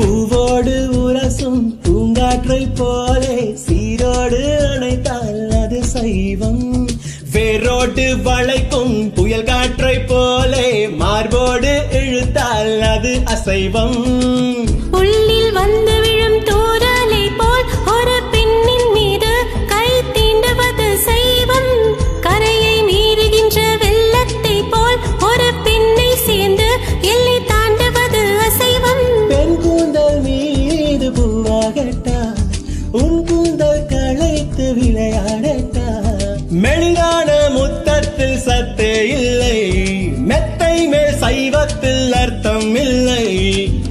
பூவோடு உரசும் பூங்காற்றை போலே சீரோடு அணைத்தால் அது சைவம். வேரோடு வளைக்கும் புயல் காற்றை போலே மார்போடு இழுத்தால் அது அசைவம். உள்ளில் வந்து விழும் தூறலை போல் ஒரு பெண்ணின் மீது கை தீண்டுவது சைவம். கரையை மீறுகின்ற வெள்ளத்தை போல் ஒரு பெண்ணை சேர்ந்து எல்லை தாண்டுவது அசைவம். பெண் கூந்தல் மீது பூவாகட்டா, உன் கூந்தல் களைத்து விளையாடட்டா. மெளிதான முத்தத்தில் சத்தே இல்லை, மெத்தை மேல் சைவத்தில் அர்த்தம் இல்லை.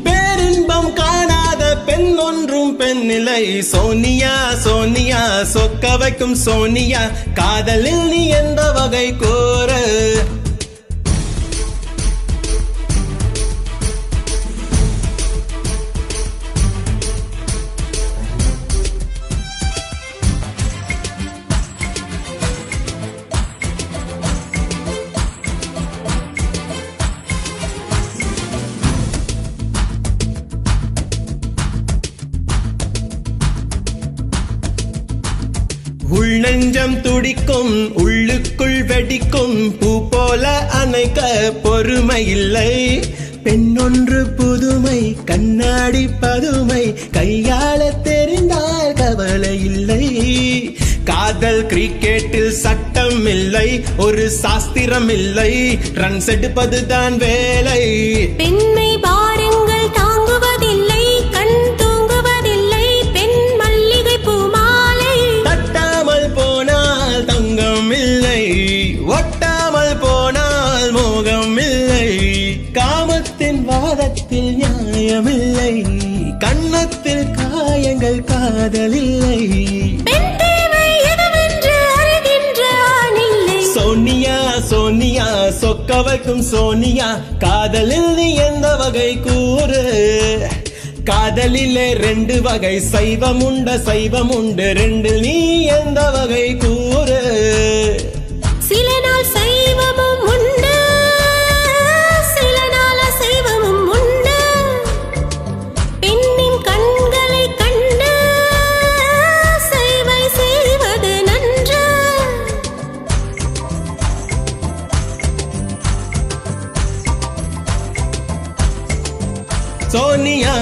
பேரின்பம் காணாத பெண் ஒன்றும் பெண்ணில்லை. சோனியா சோனியா சொக்க வைக்கும் சோனியா, காதலில் நீ எந்த வகை கோர? உள் நெஞ்சம் துடிக்கும், உள்ளுக்குள் வெடிக்கும், பூ போல அணைக்க பொறுமை இல்லை. பெண்ணொன்று புதுமை, கண்ணாடி பதுமை, கையாள தெரிந்தால் கவலை இல்லை. காதல் கிரிக்கெட்டில் சட்டம் இல்லை, ஒரு சாஸ்திரம் இல்லை, ரன்ஸ் எடுப்பதுதான் வேலை. பெண்மை பாரங்கள் தாங்குவதில்லை, கண் தூங்குவதில்லை, பெண் மல்லிகை பூமாலை. தட்டாமல் போனால் தங்கம் இல்லை, ஒட்டாமல் போனால் மோகம் இல்லை. காமத்தின் வாதத்தில் நியாயமில்லை, கண்ணத்தில் காயங்கள் காதலில்லை. பெண் தேவை எதுவென்று அறிகின்ற ஆணில்லை. சோனியா சோனியா சொக்க வைக்கும் சோனியா, காதலில் நீ எந்த வகை கூறு? காதலிலே 2 வகை, சைவம் உண்டு சைவம் உண்டு, 2 நீ எந்த வகை கூறு? சில நாள் சைவமும் உண்டு, சில நாள் அசைவமும் உண்டு. பெண்ணின் கண்களை கண்டு சேவை செய்வது நன்று. சோனியா